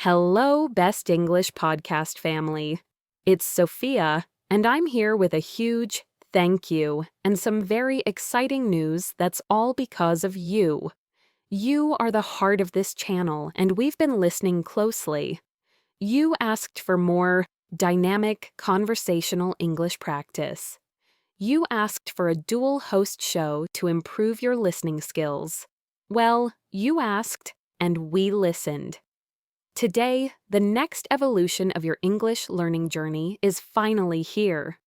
Hello, Best English Podcast family. It's Sophia, and I'm here with a huge thank you and some very exciting news that's all because of you. You are the heart of this channel, and we've been listening closely. You asked for more dynamic, conversational English practice. You asked for a dual host show to improve your listening skills. Well, you asked, and we listened. Today, the next evolution of your English learning journey is finally here.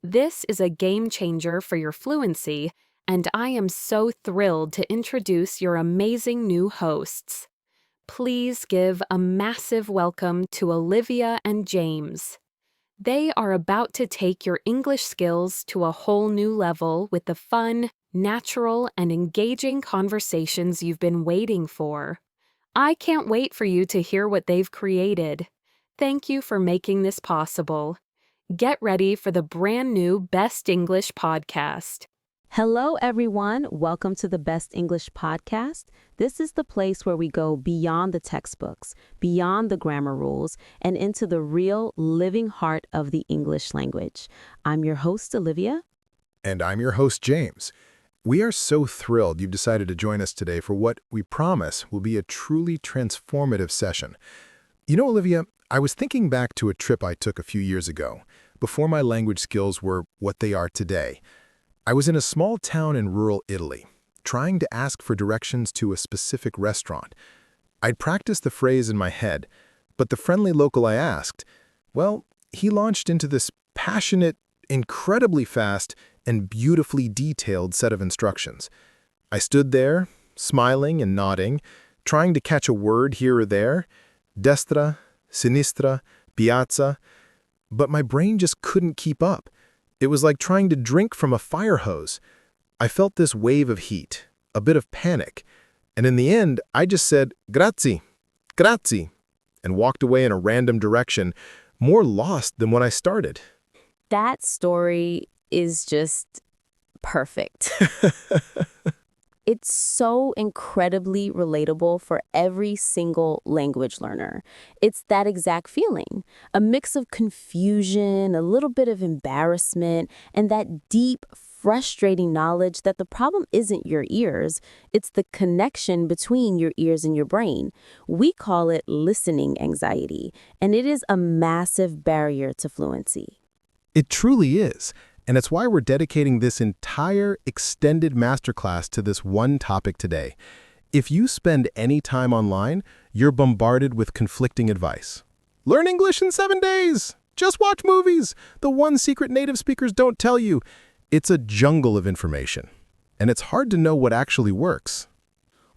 This is a game changer for your fluency, and I am so thrilled to introduce your amazing new hosts. Please give a massive welcome to Olivia and James. They are about to take your English skills to a whole new level with the fun, natural, and engaging conversations you've been waiting for. I can't wait for you to hear what they've created. Thank you for making this possible. Get ready for the brand new Best English Podcast. Hello, everyone. Welcome to the Best English Podcast. This is the place where we go beyond the textbooks, beyond the grammar rules, and into the real, living heart of the English language. I'm your host, Olivia. And I'm your host, James. We are so thrilled you've decided to join us today for what we promise will be a truly transformative session. You know, Olivia, I was thinking back to a trip I took a few years ago, before my language skills were what they are today. I was in a small town in rural Italy, trying to ask for directions to a specific restaurant. I'd practiced the phrase in my head, but the friendly local I asked, well, he launched into this passionate, incredibly fast, and beautifully detailed set of instructions. I stood there, smiling and nodding, trying to catch a word here or there, destra, sinistra, piazza, but my brain just couldn't keep up. It was like trying to drink from a fire hose. I felt this wave of heat, a bit of panic, and in the end, I just said, grazie, grazie, and walked away in a random direction, more lost than when I started. That story is just perfect. It's so incredibly relatable for every single language learner. It's that exact feeling, a mix of confusion, a little bit of embarrassment, and that deep, frustrating knowledge that the problem isn't your ears, it's the connection between your ears and your brain. We call it listening anxiety, and it is a massive barrier to fluency. It truly is. And it's why we're dedicating this entire extended masterclass to this one topic today. If you spend any time online, you're bombarded with conflicting advice. Learn English in 7 days! Just watch movies! The one secret native speakers don't tell you. It's a jungle of information. And it's hard to know what actually works.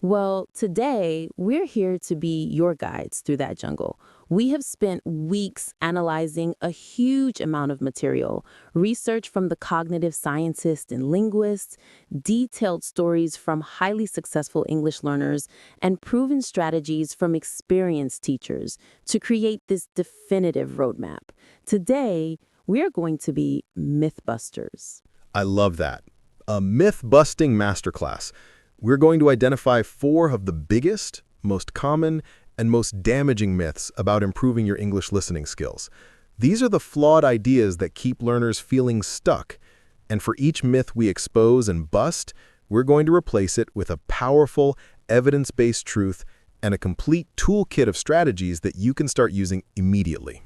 Well, today, we're here to be your guides through that jungle. We have spent weeks analyzing a huge amount of material, research from the cognitive scientists and linguists, detailed stories from highly successful English learners, and proven strategies from experienced teachers to create this definitive roadmap. Today, we're going to be mythbusters. I love that. A myth-busting masterclass. We're going to identify 4 of the biggest, most common, and most damaging myths about improving your English listening skills. These are the flawed ideas that keep learners feeling stuck. And for each myth we expose and bust, we're going to replace it with a powerful, evidence-based truth and a complete toolkit of strategies that you can start using immediately.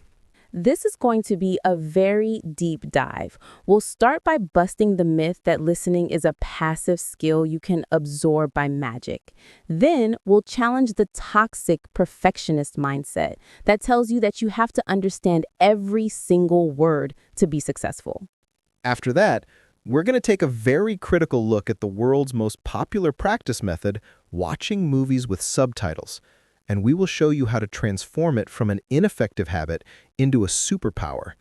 This is going to be a very deep dive. We'll start by busting the myth that listening is a passive skill you can absorb by magic. Then we'll challenge the toxic perfectionist mindset that tells you that you have to understand every single word to be successful. After that, we're going to take a very critical look at the world's most popular practice method, watching movies with subtitles. And we will show you how to transform it from an ineffective habit into a superpower.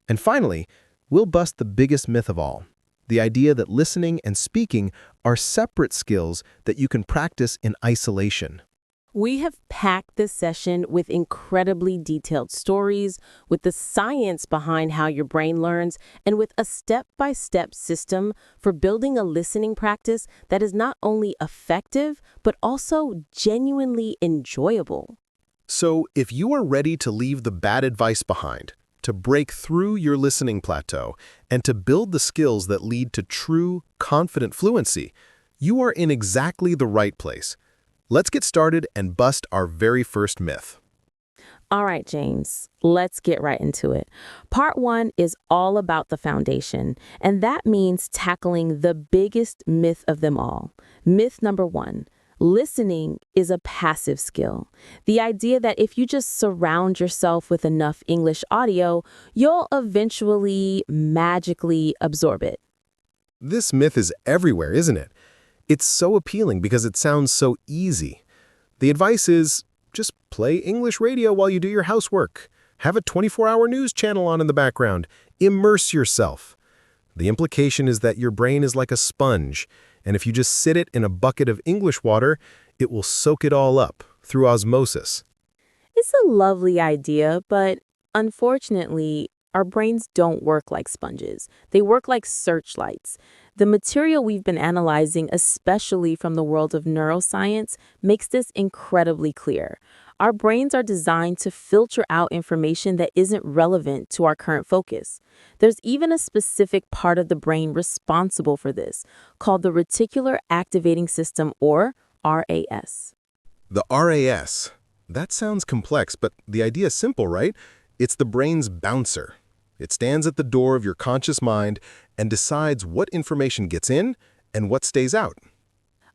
And finally, we'll bust the biggest myth of all, the idea that listening and speaking are separate skills that you can practice in isolation. We have packed this session with incredibly detailed stories, with the science behind how your brain learns, and with a step-by-step system for building a listening practice that is not only effective, but also genuinely enjoyable. So, if you are ready to leave the bad advice behind, to break through your listening plateau, and to build the skills that lead to true, confident fluency, you are in exactly the right place. Let's get started and bust our very first myth. All right, James, let's get right into it. Part one is all about the foundation, and that means tackling the biggest myth of them all. Myth number one. Listening is a passive skill. The idea that if you just surround yourself with enough English audio, you'll eventually magically absorb it. This myth is everywhere, isn't it? It's so appealing because it sounds so easy. The advice is, just play English radio while you do your housework. Have a 24-hour news channel on in the background. Immerse yourself. The implication is that your brain is like a sponge, and if you just sit it in a bucket of English water, it will soak it all up through osmosis. It's a lovely idea, but unfortunately, our brains don't work like sponges. They work like searchlights. The material we've been analyzing, especially from the world of neuroscience, makes this incredibly clear. Our brains are designed to filter out information that isn't relevant to our current focus. There's even a specific part of the brain responsible for this, called the reticular activating system, or RAS. The RAS. That sounds complex, but the idea is simple, right? It's the brain's bouncer. It stands at the door of your conscious mind and decides what information gets in and what stays out.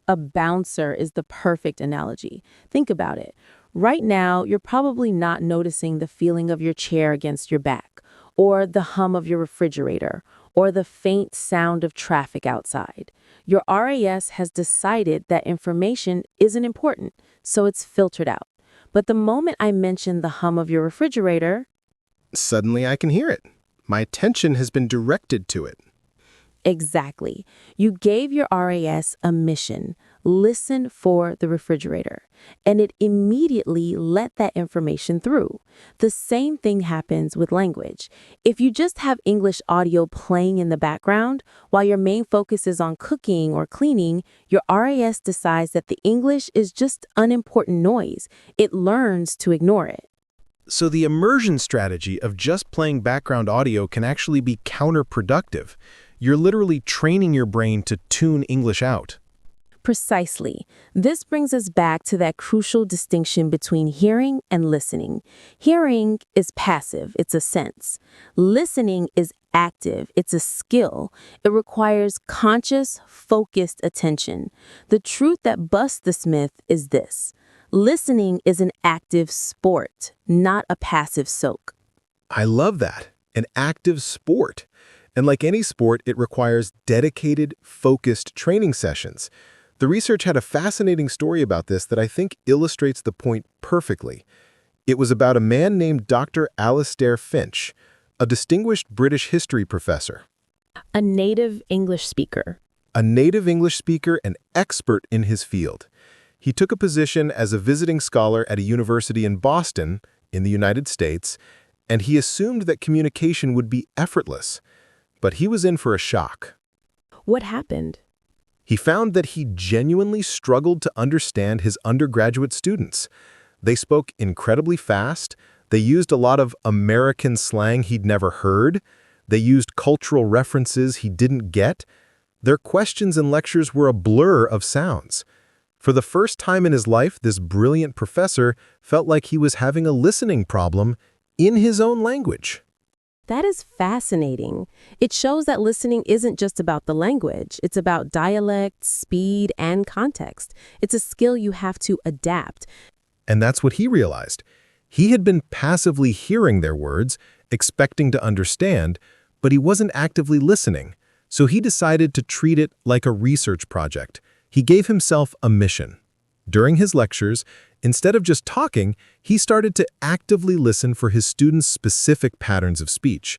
A bouncer is the perfect analogy. Think about it. Right now, you're probably not noticing the feeling of your chair against your back, or the hum of your refrigerator, or the faint sound of traffic outside. Your RAS has decided that information isn't important, so it's filtered out. But the moment I mention the hum of your refrigerator, Suddenly I can hear it. My attention has been directed to it. exactly. You gave your RAS a mission. Listen for the refrigerator. And it immediately let that information through. The same thing happens with language. If you just have English audio playing in the background, while your main focus is on cooking or cleaning, your RAS decides that the English is just unimportant noise. It learns to ignore it. So the immersion strategy of just playing background audio can actually be counterproductive. You're literally training your brain to tune English out. Precisely. This brings us back to that crucial distinction between hearing and listening. Hearing is passive, it's a sense. Listening is active, it's a skill. It requires conscious, focused attention. The truth that busts this myth is this: listening is an active sport, not a passive soak. I love that. An active sport. And like any sport, it requires dedicated, focused training sessions. The research had a fascinating story about this that I think illustrates the point perfectly. It was about a man named Dr. Alastair Finch, a distinguished British history professor. A native English speaker. A native English speaker and expert in his field. He took a position as a visiting scholar at a university in Boston, in the United States, and he assumed that communication would be effortless. But he was in for a shock. What happened? He found that he genuinely struggled to understand his undergraduate students. They spoke incredibly fast. They used a lot of American slang he'd never heard. They used cultural references he didn't get. Their questions and lectures were a blur of sounds. For the first time in his life, this brilliant professor felt like he was having a listening problem in his own language. That is fascinating. It shows that listening isn't just about the language. It's about dialect, speed, and context. It's a skill you have to adapt. And that's what he realized. He had been passively hearing their words, expecting to understand, but he wasn't actively listening. So he decided to treat it like a research project. He gave himself a mission. During his lectures, instead of just talking, he started to actively listen for his students' specific patterns of speech.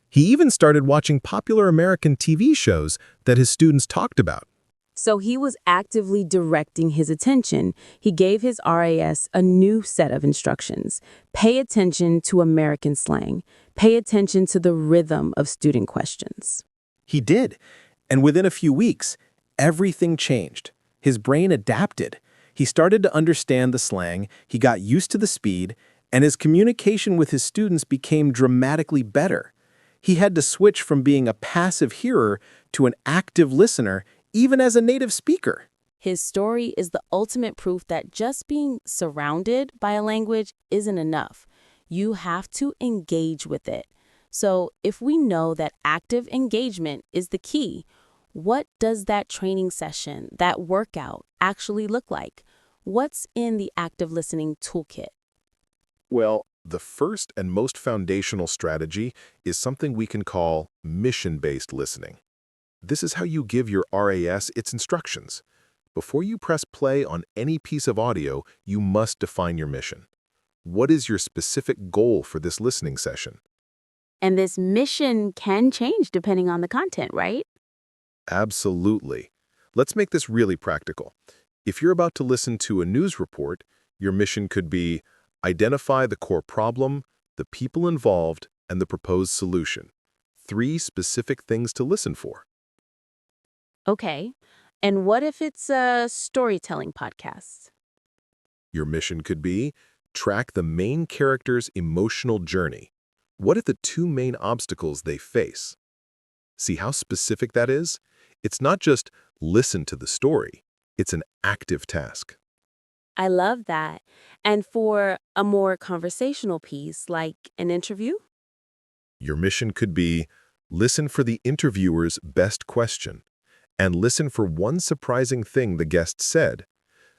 He even started watching popular American TV shows that his students talked about. So he was actively directing his attention. He gave his RAS a new set of instructions. Pay attention to American slang. Pay attention to the rhythm of student questions. He did. And within a few weeks, everything changed. His brain adapted. He started to understand the slang, he got used to the speed, and his communication with his students became dramatically better. He had to switch from being a passive hearer to an active listener, even as a native speaker. His story is the ultimate proof that just being surrounded by a language isn't enough. You have to engage with it. So if we know that active engagement is the key, what does that training session, that workout, actually look like? What's in the active listening toolkit? Well, the first and most foundational strategy is something we can call mission-based listening. This is how you give your RAS its instructions. Before you press play on any piece of audio, you must define your mission. What is your specific goal for this listening session? And this mission can change depending on the content, right? Absolutely. Let's make this really practical. If you're about to listen to a news report, your mission could be identify the core problem, the people involved, and the proposed solution. 3 specific things to listen for. Okay. And what if it's a storytelling podcast? Your mission could be track the main character's emotional journey. What are the 2 main obstacles they face? See how specific that is? It's not just listen to the story. It's an active task. I love that. And for a more conversational piece, like an interview? Your mission could be listen for the interviewer's best question and listen for one surprising thing the guest said.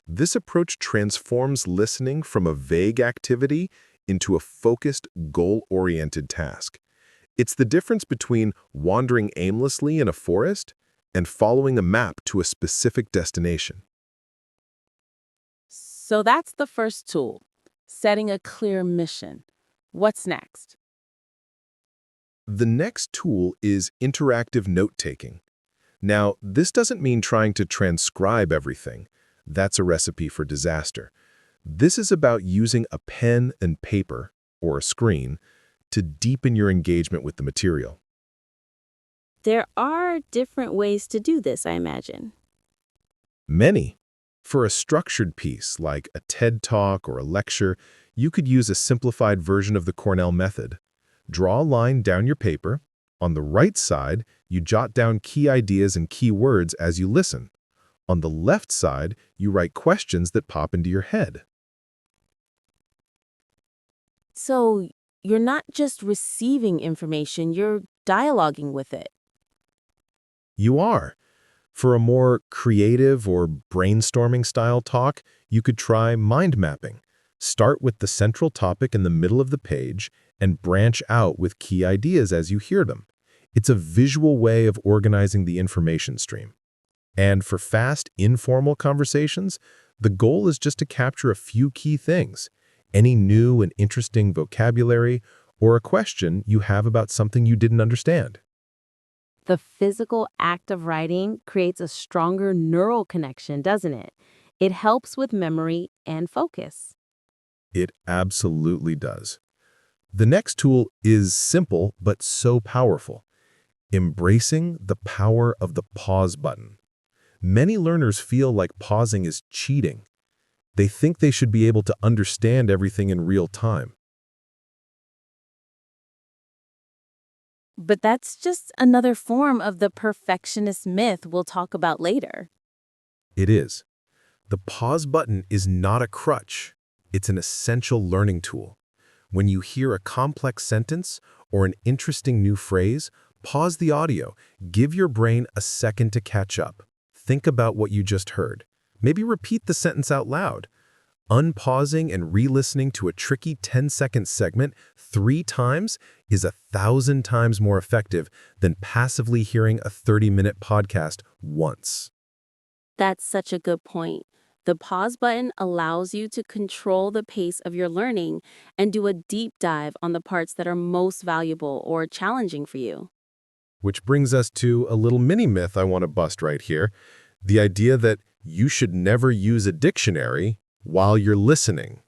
This approach transforms listening from a vague activity into a focused, goal-oriented task. It's the difference between wandering aimlessly in a forest and following a map to a specific destination. So that's the first tool, setting a clear mission. What's next? The next tool is interactive note-taking. Now, this doesn't mean trying to transcribe everything. That's a recipe for disaster. This is about using a pen and paper, or a screen, to deepen your engagement with the material. There are different ways to do this, I imagine. Many. For a structured piece, like a TED Talk or a lecture, you could use a simplified version of the Cornell method. Draw a line down your paper. On the right side, you jot down key ideas and key words as you listen. On the left side, you write questions that pop into your head. So you're not just receiving information, you're dialoguing with it. You are. For a more creative or brainstorming style talk, you could try mind mapping. Start with the central topic in the middle of the page and branch out with key ideas as you hear them. It's a visual way of organizing the information stream. And for fast, informal conversations, the goal is just to capture a few key things, any new and interesting vocabulary, or a question you have about something you didn't understand. The physical act of writing creates a stronger neural connection, doesn't it? It helps with memory and focus. It absolutely does. The next tool is simple but so powerful. Embracing the power of the pause button. Many learners feel like pausing is cheating. They think they should be able to understand everything in real time. But that's just another form of the perfectionist myth we'll talk about later. It is. The pause button is not a crutch. It's an essential learning tool. When you hear a complex sentence or an interesting new phrase, pause the audio. Give your brain a second to catch up. Think about what you just heard. Maybe repeat the sentence out loud. Unpausing and re-listening to a tricky 10-second segment 3 times is 1,000 times more effective than passively hearing a 30-minute podcast once. That's such a good point. The pause button allows you to control the pace of your learning and do a deep dive on the parts that are most valuable or challenging for you. Which brings us to a little mini myth I want to bust right here. The idea that you should never use a dictionary while you're listening.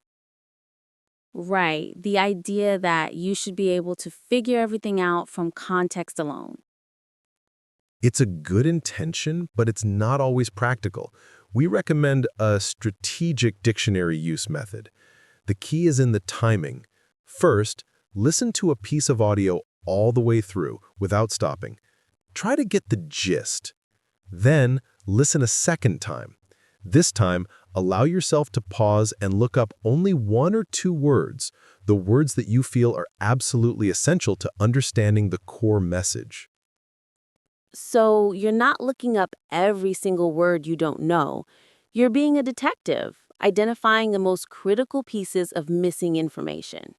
Right. The idea that you should be able to figure everything out from context alone. It's a good intention, but it's not always practical. we recommend a strategic dictionary use method. The key is in the timing. First, listen to a piece of audio all the way through without stopping. Try to get the gist. Then, listen a second time. This time, allow yourself to pause and look up only 1 or 2 words, the words that you feel are absolutely essential to understanding the core message. So you're not looking up every single word you don't know. You're being a detective, identifying the most critical pieces of missing information.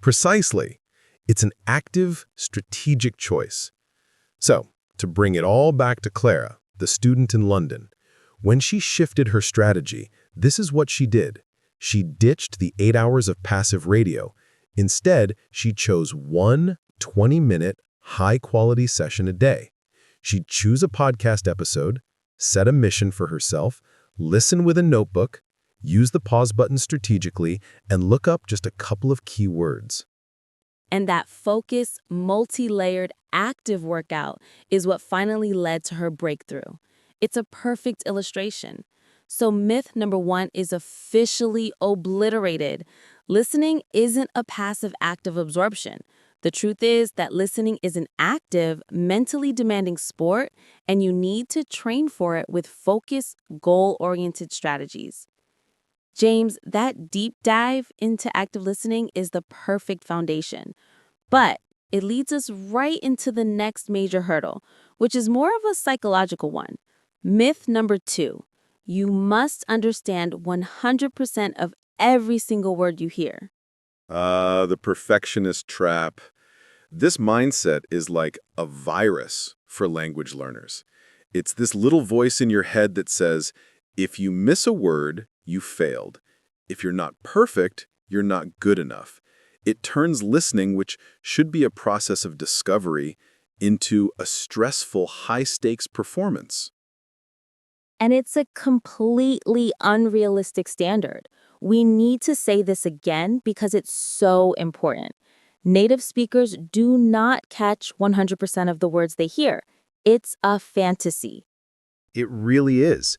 Precisely. It's an active, strategic choice. So, to bring it all back to Clara, the student in London, when she shifted her strategy, this is what she did. She ditched the 8 hours of passive radio. Instead, she chose one 20-minute, high-quality session a day. She'd choose a podcast episode, set a mission for herself, listen with a notebook, use the pause button strategically, and look up just a couple of key words. And that focused, multi-layered, active workout is what finally led to her breakthrough. It's a perfect illustration. So myth number 1 is officially obliterated. Listening isn't a passive act of absorption. The truth is that listening is an active, mentally demanding sport, and you need to train for it with focused, goal-oriented strategies. James, that deep dive into active listening is the perfect foundation. But it leads us right into the next major hurdle, which is more of a psychological one. Myth number 2, you must understand 100% of every single word you hear. The perfectionist trap. This mindset is like a virus for language learners. It's this little voice in your head that says, if you miss a word, you failed. If you're not perfect, you're not good enough. It turns listening, which should be a process of discovery, into a stressful, high-stakes performance. And it's a completely unrealistic standard. We need to say this again because it's so important. Native speakers do not catch 100% of the words they hear. It's a fantasy. It really is.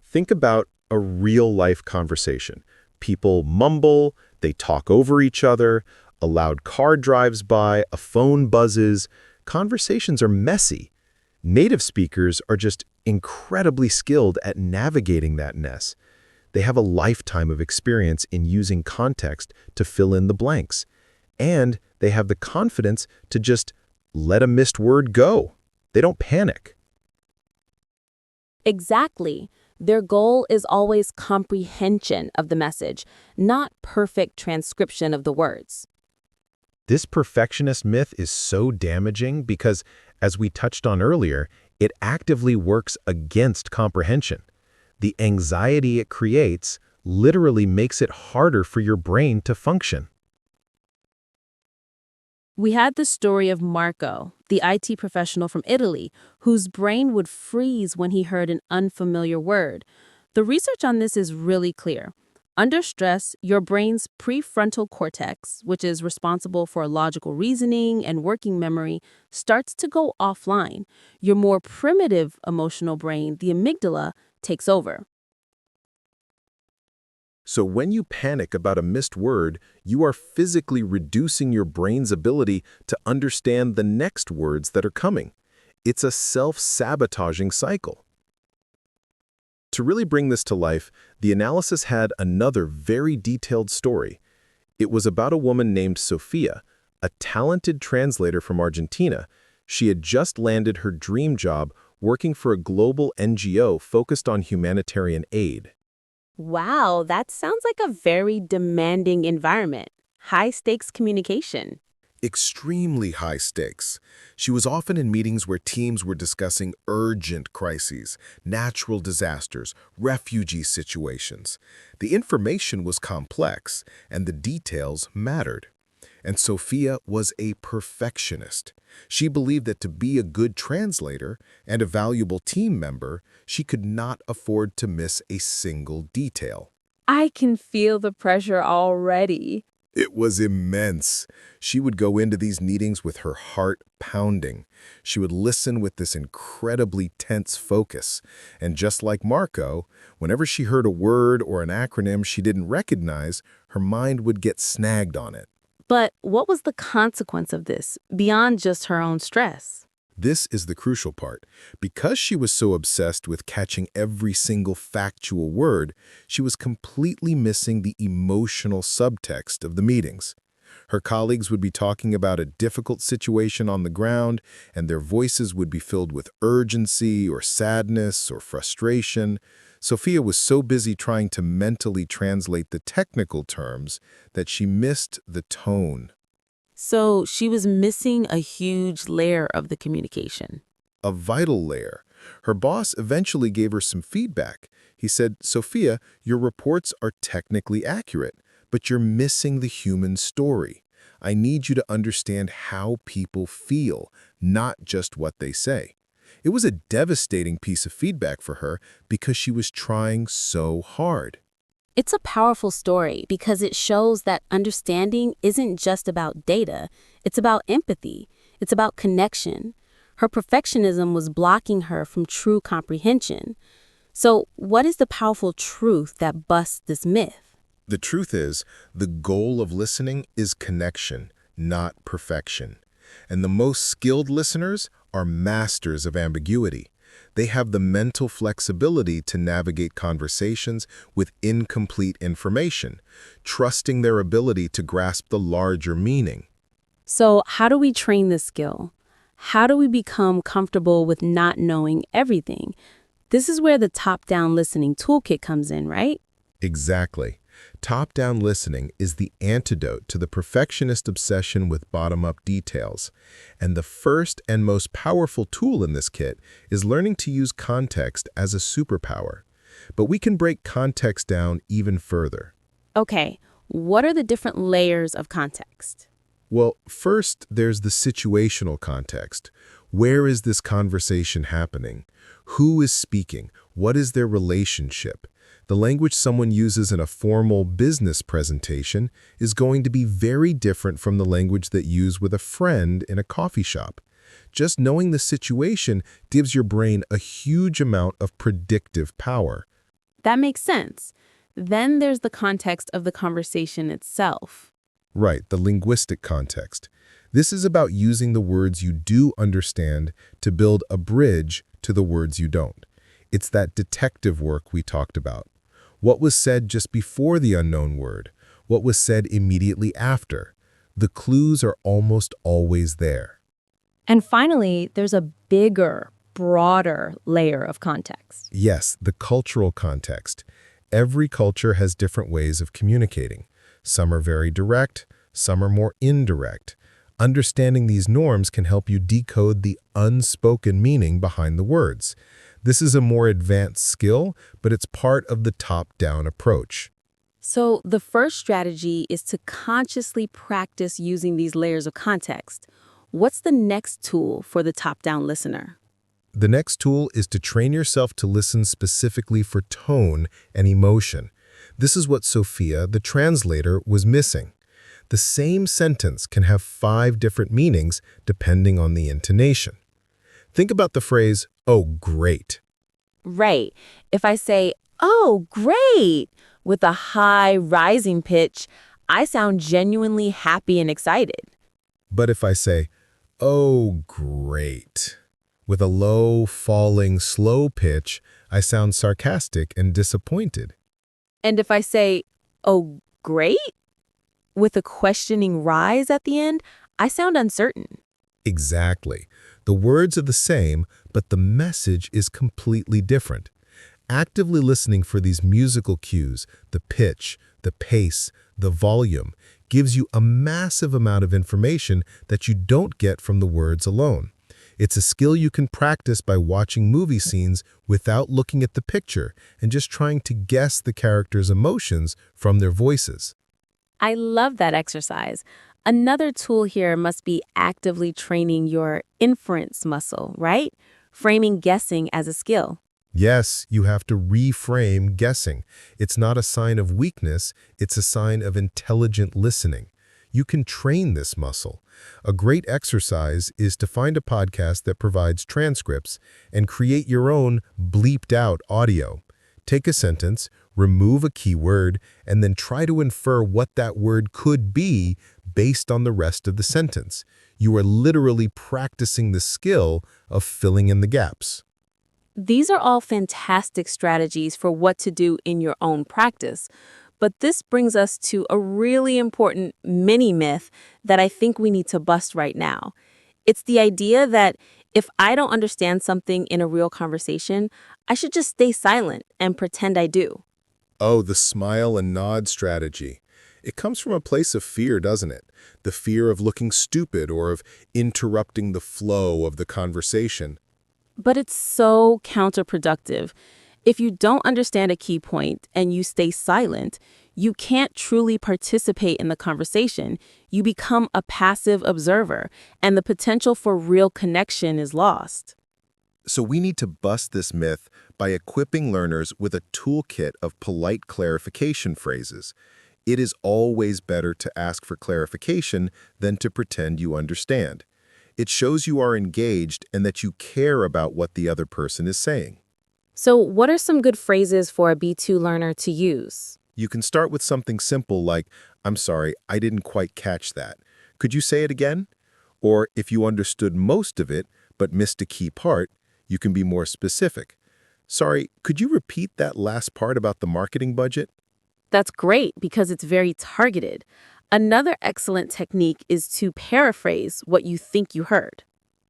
Think about a real-life conversation. People mumble, they talk over each other, a loud car drives by, a phone buzzes. Conversations are messy. Native speakers are just incredibly skilled at navigating that mess. They have a lifetime of experience in using context to fill in the blanks. And they have the confidence to just let a missed word go. They don't panic. Exactly. Their goal is always comprehension of the message, not perfect transcription of the words. This perfectionist myth is so damaging because, as we touched on earlier, it actively works against comprehension. The anxiety it creates literally makes it harder for your brain to function. We had the story of Marco, the IT professional from Italy, whose brain would freeze when he heard an unfamiliar word. The research on this is really clear. Under stress, your brain's prefrontal cortex, which is responsible for logical reasoning and working memory, starts to go offline. Your more primitive emotional brain, the amygdala, takes over. So when you panic about a missed word, you are physically reducing your brain's ability to understand the next words that are coming. It's a self-sabotaging cycle. To really bring this to life, the analysis had another very detailed story. It was about a woman named Sofia, a talented translator from Argentina. She had just landed her dream job working for a global NGO focused on humanitarian aid. Wow, that sounds like a very demanding environment. High-stakes communication. Extremely high stakes. She was often in meetings where teams were discussing urgent crises, natural disasters, refugee situations. The information was complex, and the details mattered. And Sophia was a perfectionist. She believed that to be a good translator and a valuable team member, she could not afford to miss a single detail. I can feel the pressure already. It was immense. She would go into these meetings with her heart pounding. She would listen with this incredibly tense focus. And just like Marco, whenever she heard a word or an acronym she didn't recognize, her mind would get snagged on it. But what was the consequence of this, beyond just her own stress? This is the crucial part. Because she was so obsessed with catching every single factual word, she was completely missing the emotional subtext of the meetings. Her colleagues would be talking about a difficult situation on the ground, and their voices would be filled with urgency or sadness or frustration. Sophia was so busy trying to mentally translate the technical terms that she missed the tone. So she was missing a huge layer of the communication. A vital layer. Her boss eventually gave her some feedback. He said, "Sophia, your reports are technically accurate, but you're missing the human story. I need you to understand how people feel, not just what they say." It was a devastating piece of feedback for her because she was trying so hard. It's a powerful story because it shows that understanding isn't just about data. It's about empathy. It's about connection. Her perfectionism was blocking her from true comprehension. So, what is the powerful truth that busts this myth? The truth is, the goal of listening is connection, not perfection. And the most skilled listeners are masters of ambiguity. They have the mental flexibility to navigate conversations with incomplete information, trusting their ability to grasp the larger meaning. So, how do we train this skill? How do we become comfortable with not knowing everything? This is where the top-down listening toolkit comes in, right? Exactly. Top-down listening is the antidote to the perfectionist obsession with bottom-up details. And the first and most powerful tool in this kit is learning to use context as a superpower. But we can break context down even further. Okay, what are the different layers of context? Well, first, there's the situational context. Where is this conversation happening? Who is speaking? What is their relationship? The language someone uses in a formal business presentation is going to be very different from the language that you use with a friend in a coffee shop. Just knowing the situation gives your brain a huge amount of predictive power. That makes sense. Then there's the context of the conversation itself. Right, the linguistic context. This is about using the words you do understand to build a bridge to the words you don't. It's that detective work we talked about. What was said just before the unknown word? What was said immediately after? The clues are almost always there. And finally, there's a bigger, broader layer of context. Yes, the cultural context. Every culture has different ways of communicating. Some are very direct, some are more indirect. Understanding these norms can help you decode the unspoken meaning behind the words. This is a more advanced skill, but it's part of the top-down approach. So the first strategy is to consciously practice using these layers of context. What's the next tool for the top-down listener? The next tool is to train yourself to listen specifically for tone and emotion. This is what Sophia, the translator, was missing. The same sentence can have 5 different meanings depending on the intonation. Think about the phrase, "Oh, great." Right. If I say, "Oh, great," with a high rising pitch, I sound genuinely happy and excited. But if I say, "Oh, great," with a low, falling, slow pitch, I sound sarcastic and disappointed. And if I say, "Oh, great," with a questioning rise at the end, I sound uncertain. Exactly. The words are the same, but the message is completely different. Actively listening for these musical cues, the pitch, the pace, the volume, gives you a massive amount of information that you don't get from the words alone. It's a skill you can practice by watching movie scenes without looking at the picture and just trying to guess the characters' emotions from their voices. I love that exercise. Another tool here must be actively training your inference muscle, right? Framing guessing as a skill. Yes, you have to reframe guessing. It's not a sign of weakness, it's a sign of intelligent listening. You can train this muscle. A great exercise is to find a podcast that provides transcripts and create your own bleeped out audio. Take a sentence, remove a keyword, and then try to infer what that word could be based on the rest of the sentence. You are literally practicing the skill of filling in the gaps. These are all fantastic strategies for what to do in your own practice. But this brings us to a really important mini myth that I think we need to bust right now. It's the idea that if I don't understand something in a real conversation, I should just stay silent and pretend I do. Oh, the smile and nod strategy. It comes from a place of fear, doesn't it? The fear of looking stupid or of interrupting the flow of the conversation. But it's so counterproductive. If you don't understand a key point and you stay silent, you can't truly participate in the conversation. You become a passive observer, and the potential for real connection is lost. So we need to bust this myth by equipping learners with a toolkit of polite clarification phrases. It is always better to ask for clarification than to pretend you understand. It shows you are engaged and that you care about what the other person is saying. So, what are some good phrases for a B2 learner to use? You can start with something simple like, "I'm sorry, I didn't quite catch that. Could you say it again?" Or if you understood most of it but missed a key part, you can be more specific. "Sorry, could you repeat that last part about the marketing budget?" That's great because it's very targeted. Another excellent technique is to paraphrase what you think you heard.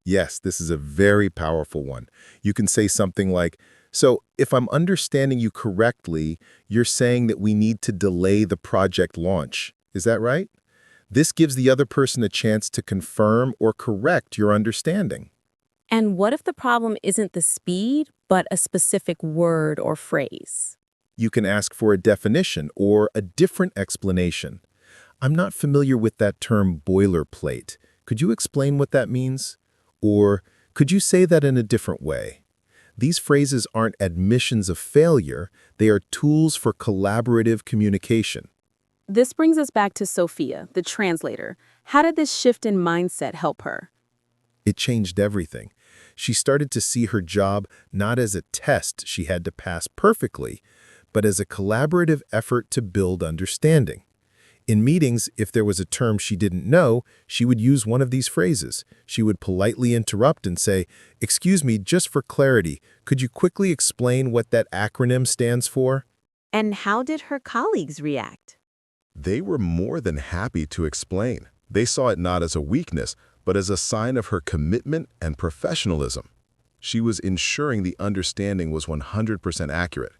Yes, this is a very powerful one. You can say something like, "So, if I'm understanding you correctly, you're saying that we need to delay the project launch. Is that right?" This gives the other person a chance to confirm or correct your understanding. And what if the problem isn't the speed, but a specific word or phrase? You can ask for a definition or a different explanation. "I'm not familiar with that term boilerplate. Could you explain what that means?" Or, "Could you say that in a different way?" These phrases aren't admissions of failure, they are tools for collaborative communication. This brings us back to Sophia, the translator. How did this shift in mindset help her? It changed everything. She started to see her job not as a test she had to pass perfectly, but as a collaborative effort to build understanding. In meetings, if there was a term she didn't know, she would use one of these phrases. She would politely interrupt and say, "Excuse me, just for clarity, could you quickly explain what that acronym stands for?" And how did her colleagues react? They were more than happy to explain. They saw it not as a weakness, but as a sign of her commitment and professionalism. She was ensuring the understanding was 100% accurate.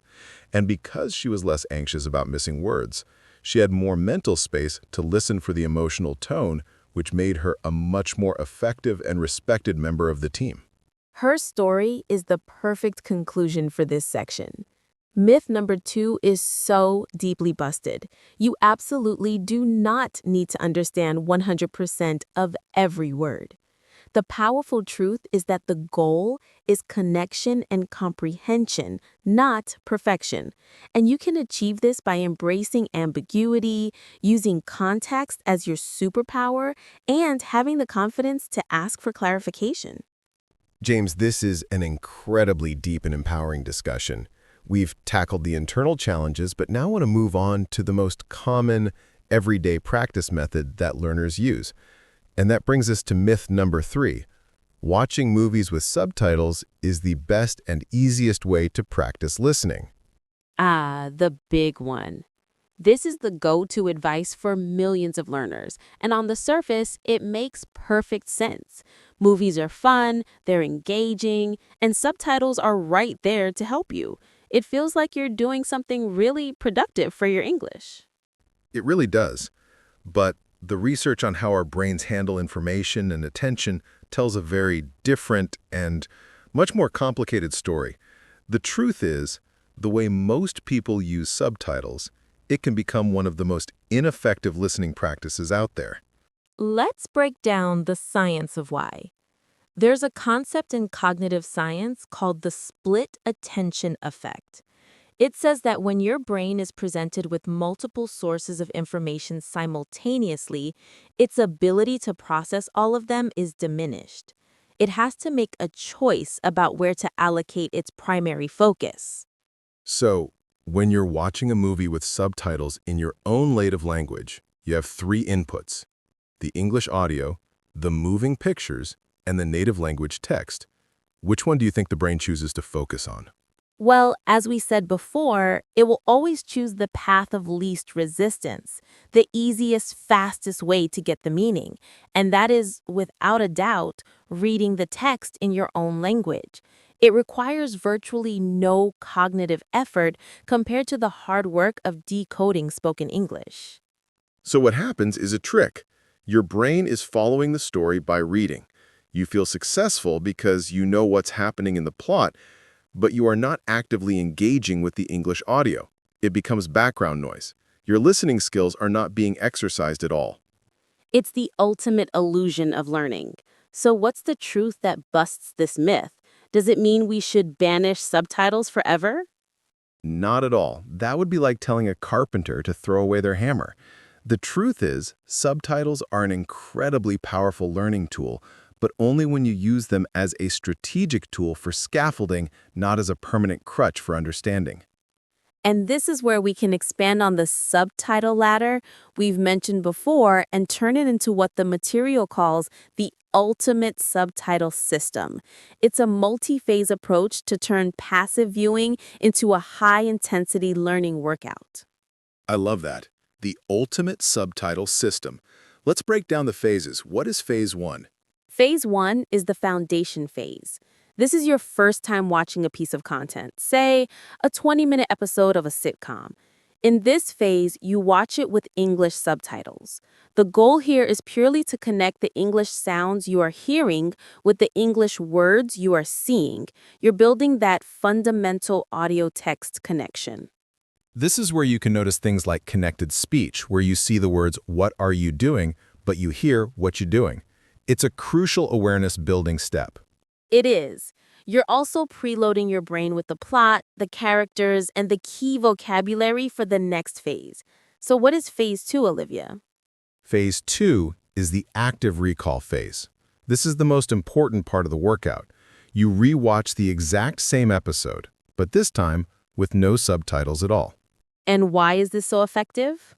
And because she was less anxious about missing words, she had more mental space to listen for the emotional tone, which made her a much more effective and respected member of the team. Her story is the perfect conclusion for this section. Myth number 2 is so deeply busted. You absolutely do not need to understand 100% of every word. The powerful truth is that the goal is connection and comprehension, not perfection. And you can achieve this by embracing ambiguity, using context as your superpower, and having the confidence to ask for clarification. James, this is an incredibly deep and empowering discussion. We've tackled the internal challenges, but now want to move on to the most common, everyday practice method that learners use. And that brings us to myth number 3. Watching movies with subtitles is the best and easiest way to practice listening. Ah, the big one. This is the go-to advice for millions of learners, and on the surface, it makes perfect sense. Movies are fun, they're engaging, and subtitles are right there to help you. It feels like you're doing something really productive for your English. It really does. But the research on how our brains handle information and attention tells a very different and much more complicated story. The truth is, the way most people use subtitles, it can become one of the most ineffective listening practices out there. Let's break down the science of why. There's a concept in cognitive science called the split attention effect. It says that when your brain is presented with multiple sources of information simultaneously, its ability to process all of them is diminished. It has to make a choice about where to allocate its primary focus. So, when you're watching a movie with subtitles in your own native language, you have three inputs: the English audio, the moving pictures, and the native language text. Which one do you think the brain chooses to focus on? Well, as we said before, it will always choose the path of least resistance, the easiest, fastest way to get the meaning. And that is, without a doubt, reading the text in your own language. It requires virtually no cognitive effort compared to the hard work of decoding spoken English. So what happens is a trick. Your brain is following the story by reading. You feel successful because you know what's happening in the plot, but you are not actively engaging with the English audio. It becomes background noise. Your listening skills are not being exercised at all. It's the ultimate illusion of learning. So what's the truth that busts this myth? Does it mean we should banish subtitles forever? Not at all. That would be like telling a carpenter to throw away their hammer. The truth is, subtitles are an incredibly powerful learning tool, but only when you use them as a strategic tool for scaffolding, not as a permanent crutch for understanding. And this is where we can expand on the subtitle ladder we've mentioned before and turn it into what the material calls the ultimate subtitle system. It's a multi-phase approach to turn passive viewing into a high-intensity learning workout. I love that. The ultimate subtitle system. Let's break down the phases. What is phase 1? Phase 1 is the foundation phase. This is your first time watching a piece of content, say a 20-minute episode of a sitcom. In this phase, you watch it with English subtitles. The goal here is purely to connect the English sounds you are hearing with the English words you are seeing. You're building that fundamental audio-text connection. This is where you can notice things like connected speech, where you see the words, "What are you doing?" but you hear what you're doing. It's a crucial awareness-building step. It is. You're also preloading your brain with the plot, the characters, and the key vocabulary for the next phase. So what is phase 2, Olivia? Phase 2 is the active recall phase. This is the most important part of the workout. You re-watch the exact same episode, but this time with no subtitles at all. And why is this so effective?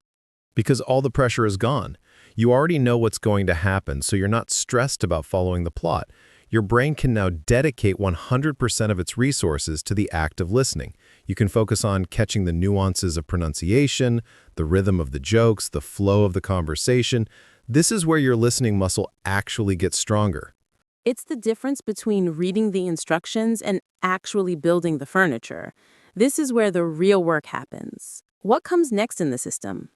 Because all the pressure is gone. You already know what's going to happen, so you're not stressed about following the plot. Your brain can now dedicate 100% of its resources to the act of listening. You can focus on catching the nuances of pronunciation, the rhythm of the jokes, the flow of the conversation. This is where your listening muscle actually gets stronger. It's the difference between reading the instructions and actually building the furniture. This is where the real work happens. What comes next in the system?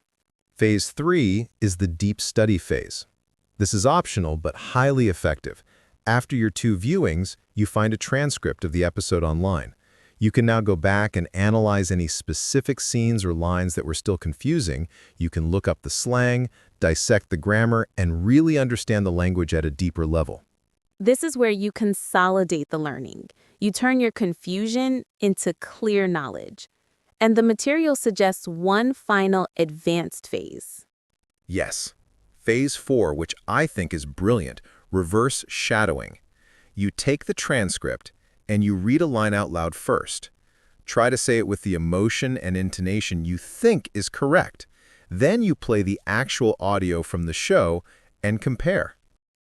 Phase 3 is the deep study phase. This is optional but highly effective. After your 2 viewings, you find a transcript of the episode online. You can now go back and analyze any specific scenes or lines that were still confusing. You can look up the slang, dissect the grammar, and really understand the language at a deeper level. This is where you consolidate the learning. You turn your confusion into clear knowledge. And the material suggests one final advanced phase. Yes. Phase 4, which I think is brilliant, reverse shadowing. You take the transcript and you read a line out loud first. Try to say it with the emotion and intonation you think is correct. Then you play the actual audio from the show and compare.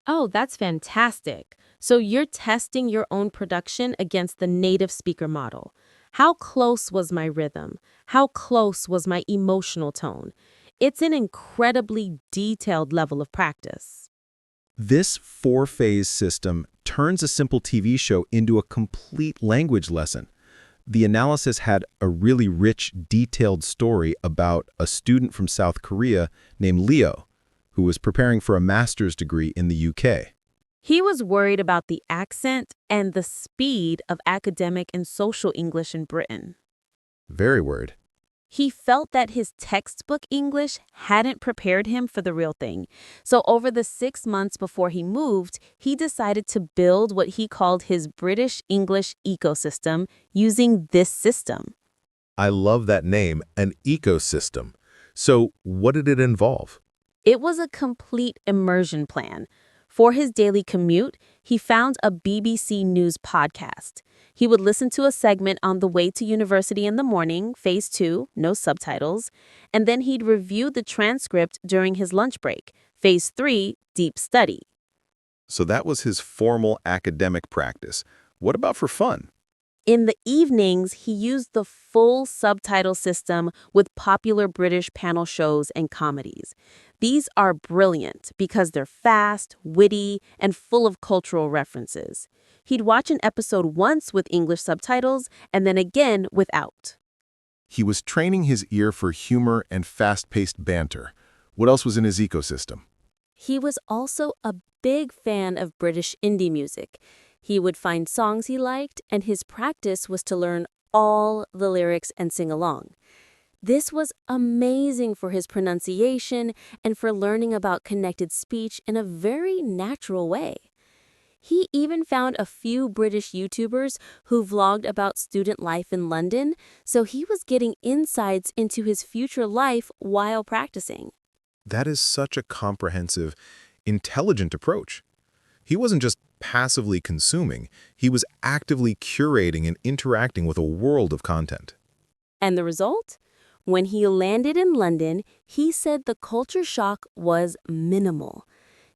Oh, that's fantastic. So you're testing your own production against the native speaker model. How close was my rhythm? How close was my emotional tone? It's an incredibly detailed level of practice. This 4-phase system turns a simple TV show into a complete language lesson. The analysis had a really rich, detailed story about a student from South Korea named Leo, who was preparing for a master's degree in the UK. He was worried about the accent and the speed of academic and social English in Britain. Very worried. He felt that his textbook English hadn't prepared him for the real thing. So over the 6 months before he moved, he decided to build what he called his British English ecosystem using this system. I love that name, an ecosystem. So what did it involve? It was a complete immersion plan. For his daily commute, he found a BBC News podcast. He would listen to a segment on the way to university in the morning, phase 2, no subtitles, and then he'd review the transcript during his lunch break, phase 3, deep study. So that was his formal academic practice. What about for fun? In the evenings, he used the full subtitle system with popular British panel shows and comedies. These are brilliant because they're fast, witty, and full of cultural references. He'd watch an episode once with English subtitles and then again without. He was training his ear for humor and fast-paced banter. What else was in his ecosystem? He was also a big fan of British indie music. He would find songs he liked, and his practice was to learn all the lyrics and sing along. This was amazing for his pronunciation and for learning about connected speech in a very natural way. He even found a few British YouTubers who vlogged about student life in London, so he was getting insights into his future life while practicing. That is such a comprehensive, intelligent approach. He wasn't just passively consuming, he was actively curating and interacting with a world of content. And the result? When he landed in London, he said the culture shock was minimal.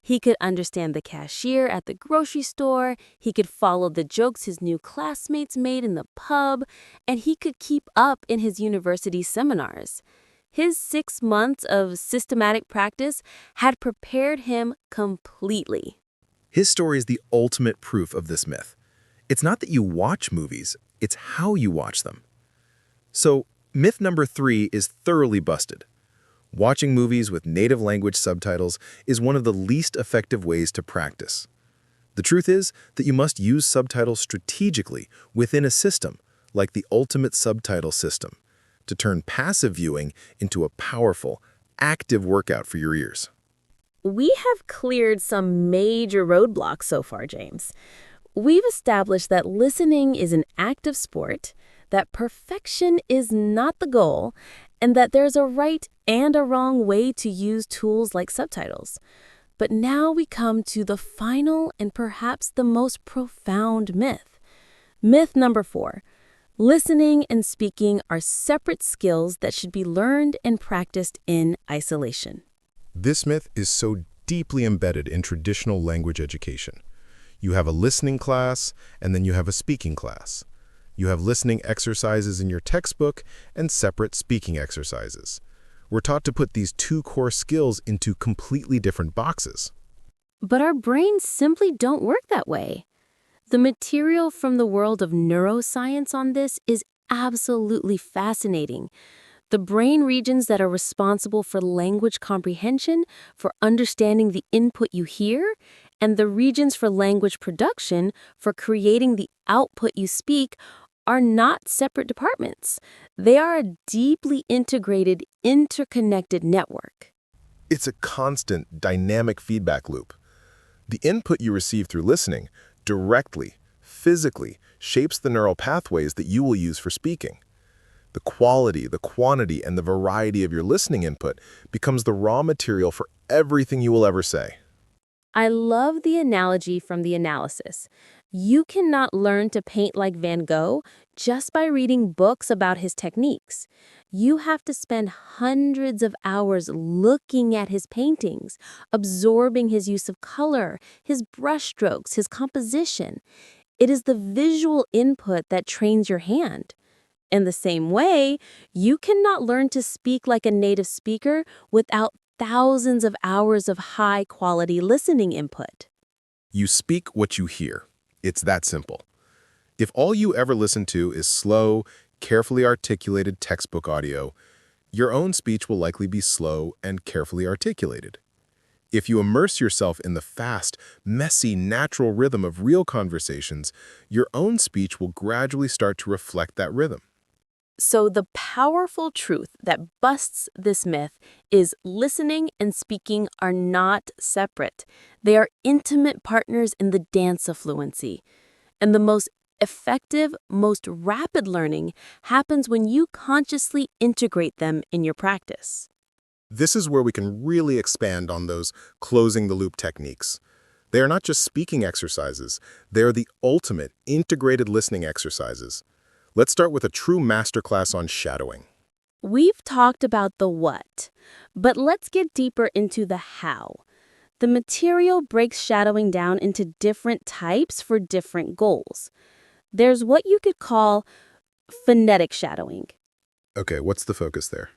He could understand the cashier at the grocery store, he could follow the jokes his new classmates made in the pub, and he could keep up in his university seminars. His 6 months of systematic practice had prepared him completely. His story is the ultimate proof of this myth. It's not that you watch movies, it's how you watch them. So, myth number 3 is thoroughly busted. Watching movies with native language subtitles is one of the least effective ways to practice. The truth is that you must use subtitles strategically within a system, like the ultimate subtitle system, to turn passive viewing into a powerful, active workout for your ears. We have cleared some major roadblocks so far, James. We've established that listening is an active sport, that perfection is not the goal, and that there's a right and a wrong way to use tools like subtitles. But now we come to the final and perhaps the most profound myth. Myth number 4. Listening and speaking are separate skills that should be learned and practiced in isolation. This myth is so deeply embedded in traditional language education. You have a listening class, and then you have a speaking class. You have listening exercises in your textbook and separate speaking exercises. We're taught to put these 2 core skills into completely different boxes. But our brains simply don't work that way. The material from the world of neuroscience on this is absolutely fascinating. The brain regions that are responsible for language comprehension, for understanding the input you hear, and the regions for language production, for creating the output you speak, are not separate departments. They are a deeply integrated, interconnected network. It's a constant, dynamic feedback loop. The input you receive through listening directly, physically, shapes the neural pathways that you will use for speaking. The quality, the quantity, and the variety of your listening input becomes the raw material for everything you will ever say. I love the analogy from the analysis. You cannot learn to paint like Van Gogh just by reading books about his techniques. You have to spend hundreds of hours looking at his paintings, absorbing his use of color, his brushstrokes, his composition. It is the visual input that trains your hand. In the same way, you cannot learn to speak like a native speaker without thousands of hours of high-quality listening input. You speak what you hear. It's that simple. If all you ever listen to is slow, carefully articulated textbook audio, your own speech will likely be slow and carefully articulated. If you immerse yourself in the fast, messy, natural rhythm of real conversations, your own speech will gradually start to reflect that rhythm. So the powerful truth that busts this myth is listening and speaking are not separate. They are intimate partners in the dance of fluency. And the most effective, most rapid learning happens when you consciously integrate them in your practice. This is where we can really expand on those closing the loop techniques. They are not just speaking exercises, they are the ultimate integrated listening exercises. Let's start with a true masterclass on shadowing. We've talked about the what, but let's get deeper into the how. The material breaks shadowing down into different types for different goals. There's what you could call phonetic shadowing. Okay, what's the focus there?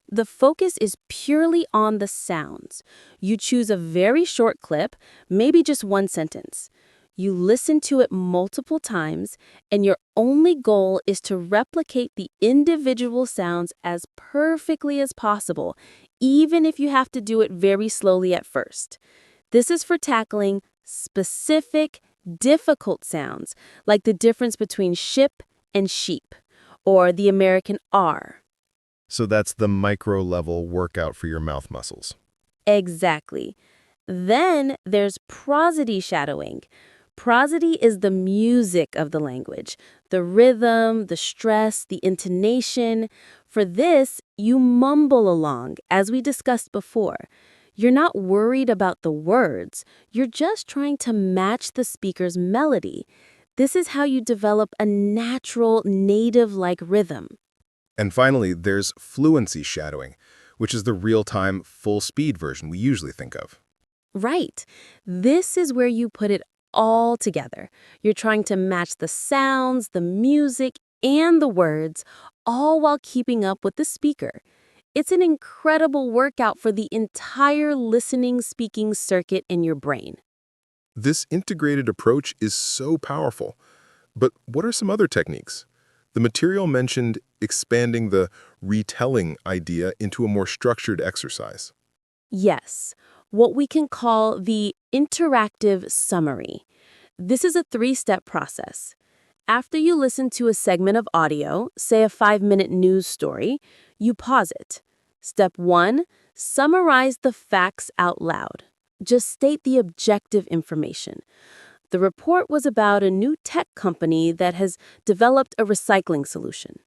The focus is purely on the sounds. You choose a very short clip, maybe just one sentence. You listen to it multiple times, and your only goal is to replicate the individual sounds as perfectly as possible, even if you have to do it very slowly at first. This is for tackling specific, difficult sounds, like the difference between ship and sheep, or the American R. So that's the micro-level workout for your mouth muscles. Exactly. Then there's prosody shadowing. Prosody is the music of the language, the rhythm, the stress, the intonation. For this, you mumble along, as we discussed before. You're not worried about the words. You're just trying to match the speaker's melody. This is how you develop a natural, native-like rhythm. And finally, there's fluency shadowing, which is the real-time, full-speed version we usually think of. Right. This is where you put it all together. You're trying to match the sounds, the music, and the words, all while keeping up with the speaker. It's an incredible workout for the entire listening-speaking circuit in your brain. This integrated approach is so powerful. But what are some other techniques? The material mentioned expanding the retelling idea into a more structured exercise. Yes, what we can call the interactive summary. This is a 3-step process. After you listen to a segment of audio, say a 5-minute news story, you pause it. Step 1, summarize the facts out loud. Just state the objective information. The report was about a new tech company that has developed a recycling solution.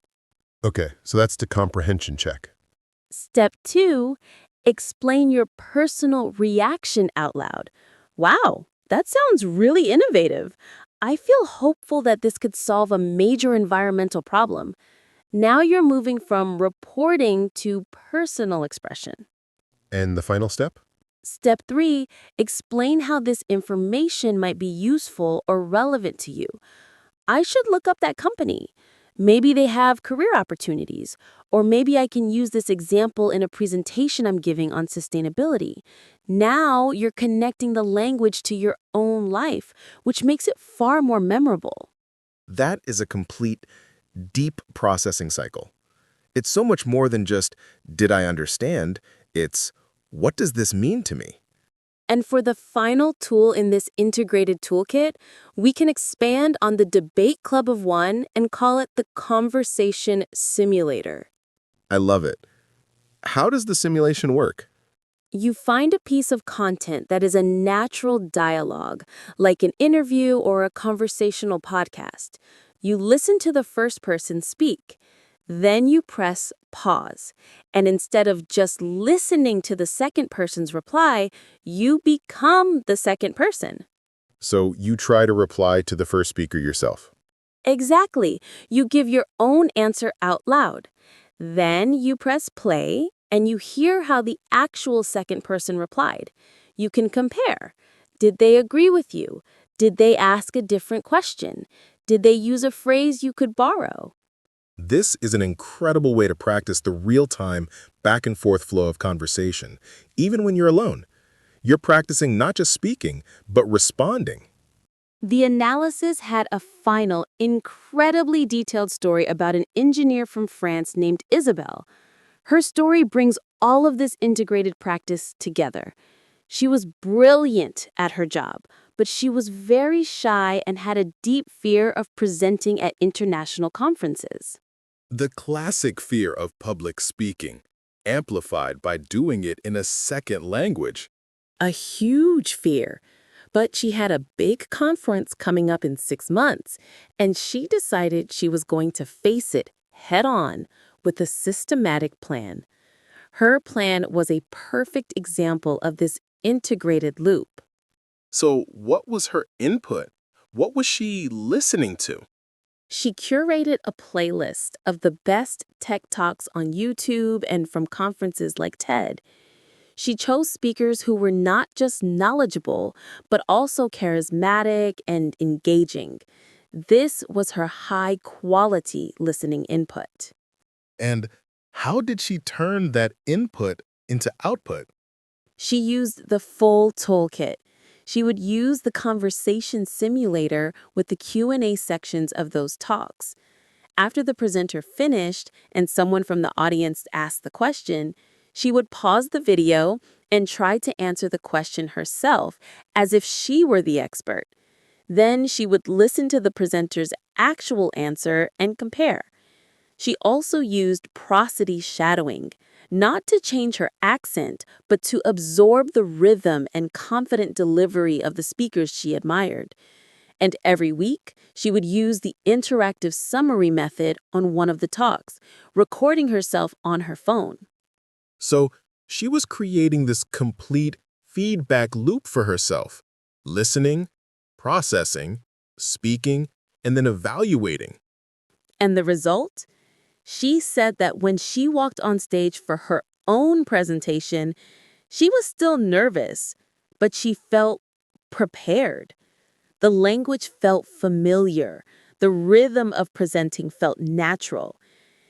Okay, so that's the comprehension check. Step 2, explain your personal reaction out loud. Wow, that sounds really innovative. I feel hopeful that this could solve a major environmental problem. Now you're moving from reporting to personal expression. And the final step? Step 3, explain how this information might be useful or relevant to you. I should look up that company. Maybe they have career opportunities, or maybe I can use this example in a presentation I'm giving on sustainability. Now you're connecting the language to your own life, which makes it far more memorable. That is a complete, deep processing cycle. It's so much more than just, did I understand? It's, what does this mean to me? And for the final tool in this integrated toolkit, we can expand on the debate club of one and call it the conversation simulator. I love it. How does the simulation work? You find a piece of content that is a natural dialogue, like an interview or a conversational podcast. You listen to the first person speak. Then you press pause. And instead of just listening to the second person's reply, you become the second person. So you try to reply to the first speaker yourself. Exactly. You give your own answer out loud. Then you press play, and you hear how the actual second person replied. You can compare. Did they agree with you? Did they ask a different question? Did they use a phrase you could borrow? This is an incredible way to practice the real-time, back-and-forth flow of conversation, even when you're alone. You're practicing not just speaking, but responding. The analysis had a final, incredibly detailed story about an engineer from France named Isabelle. Her story brings all of this integrated practice together. She was brilliant at her job, but she was very shy and had a deep fear of presenting at international conferences. The classic fear of public speaking, amplified by doing it in a second language. A huge fear. But she had a big conference coming up in 6 months, and she decided she was going to face it head on with a systematic plan. Her plan was a perfect example of this integrated loop. So what was her input? What was she listening to? She curated a playlist of the best tech talks on YouTube and from conferences like TED. She chose speakers who were not just knowledgeable, but also charismatic and engaging. This was her high-quality listening input. And how did she turn that input into output? She used the full toolkit. She would use the conversation simulator with the Q&A sections of those talks. After the presenter finished and someone from the audience asked the question, she would pause the video and try to answer the question herself as if she were the expert. Then she would listen to the presenter's actual answer and compare. She also used prosody shadowing, not to change her accent, but to absorb the rhythm and confident delivery of the speakers she admired. And every week, she would use the interactive summary method on one of the talks, recording herself on her phone. So she was creating this complete feedback loop for herself, listening, processing, speaking, and then evaluating. And the result? She said that when she walked on stage for her own presentation, she was still nervous, but she felt prepared. The language felt familiar. The rhythm of presenting felt natural.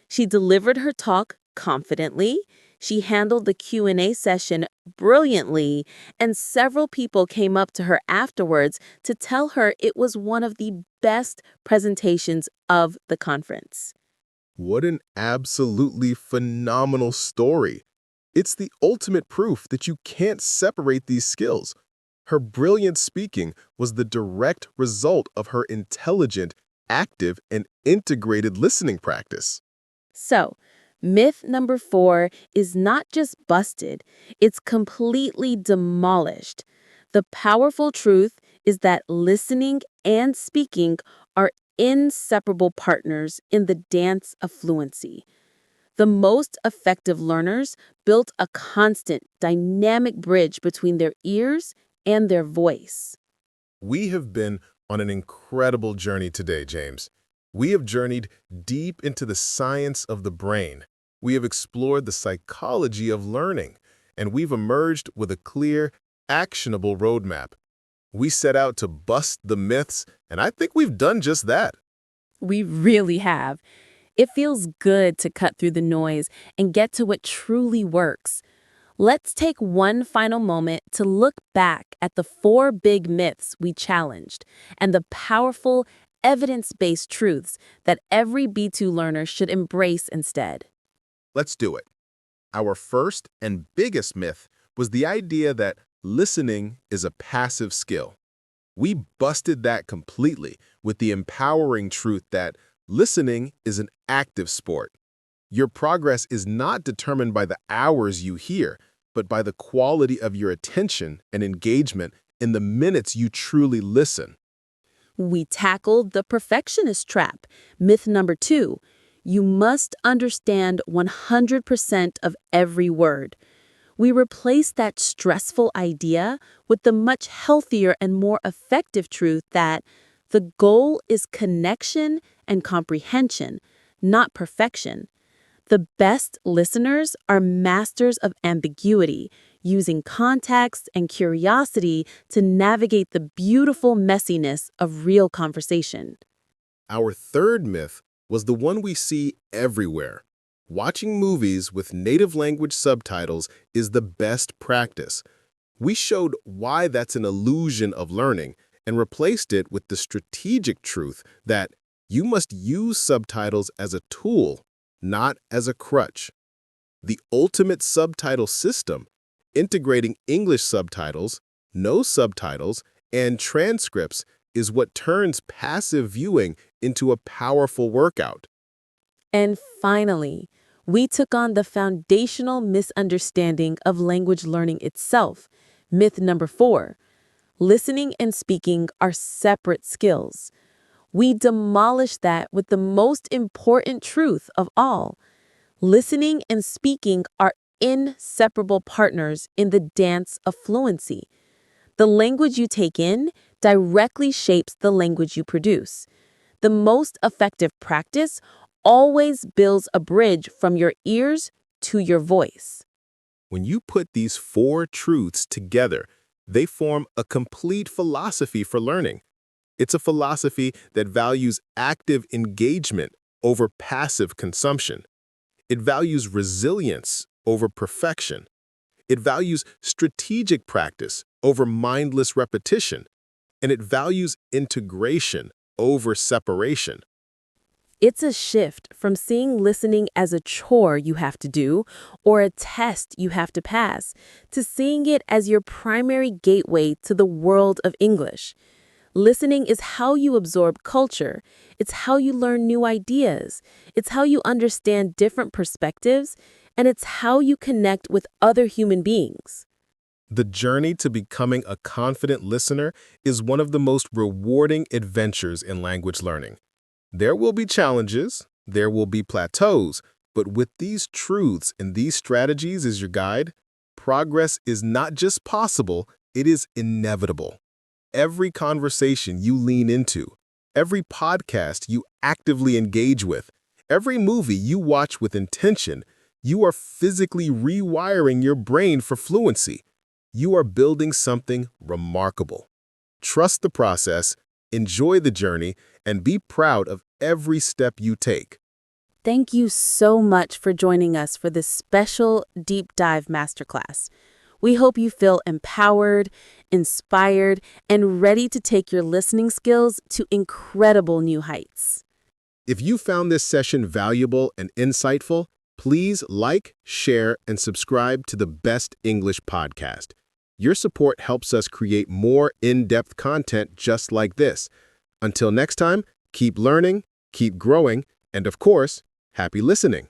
She delivered her talk confidently. She handled the Q&A session brilliantly, and several people came up to her afterwards to tell her it was one of the best presentations of the conference. What an absolutely phenomenal story. It's the ultimate proof that you can't separate these skills. Her brilliant speaking was the direct result of her intelligent, active, and integrated listening practice. So, myth number 4 is not just busted, it's completely demolished. The powerful truth is that listening and speaking are inseparable partners in the dance of fluency. The most effective learners built a constant, dynamic bridge between their ears and their voice. We have been on an incredible journey today, James. We have journeyed deep into the science of the brain. We have explored the psychology of learning, and we've emerged with a clear, actionable roadmap. We set out to bust the myths, and I think we've done just that. We really have. It feels good to cut through the noise and get to what truly works. Let's take one final moment to look back at the 4 big myths we challenged and the powerful, evidence-based truths that every B2 learner should embrace instead. Let's do it. Our first and biggest myth was the idea that listening is a passive skill. We busted that completely with the empowering truth that listening is an active sport. Your progress is not determined by the hours you hear, but by the quality of your attention and engagement in the minutes you truly listen. We tackled the perfectionist trap, myth number 2. You must understand 100% of every word. We replaced that stressful idea with the much healthier and more effective truth that the goal is connection and comprehension, not perfection. The best listeners are masters of ambiguity, using context and curiosity to navigate the beautiful messiness of real conversation. Our third myth was the one we see everywhere. Watching movies with native language subtitles is the best practice. We showed why that's an illusion of learning and replaced it with the strategic truth that you must use subtitles as a tool, not as a crutch. The ultimate subtitle system, integrating English subtitles, no subtitles, and transcripts, is what turns passive viewing into a powerful workout. And finally, we took on the foundational misunderstanding of language learning itself. Myth number 4. Listening and speaking are separate skills. We demolished that with the most important truth of all. Listening and speaking are inseparable partners in the dance of fluency. The language you take in directly shapes the language you produce. The most effective practice always builds a bridge from your ears to your voice. When you put these 4 truths together, they form a complete philosophy for learning. It's a philosophy that values active engagement over passive consumption. It values resilience over perfection. It values strategic practice over mindless repetition. And it values integration over separation. It's a shift from seeing listening as a chore you have to do or a test you have to pass to seeing it as your primary gateway to the world of English. Listening is how you absorb culture. It's how you learn new ideas. It's how you understand different perspectives. And it's how you connect with other human beings. The journey to becoming a confident listener is one of the most rewarding adventures in language learning. There will be challenges, there will be plateaus, but with these truths and these strategies as your guide, progress is not just possible, it is inevitable. Every conversation you lean into, every podcast you actively engage with, every movie you watch with intention, you are physically rewiring your brain for fluency. You are building something remarkable. Trust the process, enjoy the journey, and be proud of every step you take. Thank you so much for joining us for this special deep dive masterclass. We hope you feel empowered, inspired, and ready to take your listening skills to incredible new heights. If you found this session valuable and insightful, please like, share, and subscribe to the Best English Podcast. Your support helps us create more in-depth content just like this. Until next time, keep learning, keep growing, and of course, happy listening.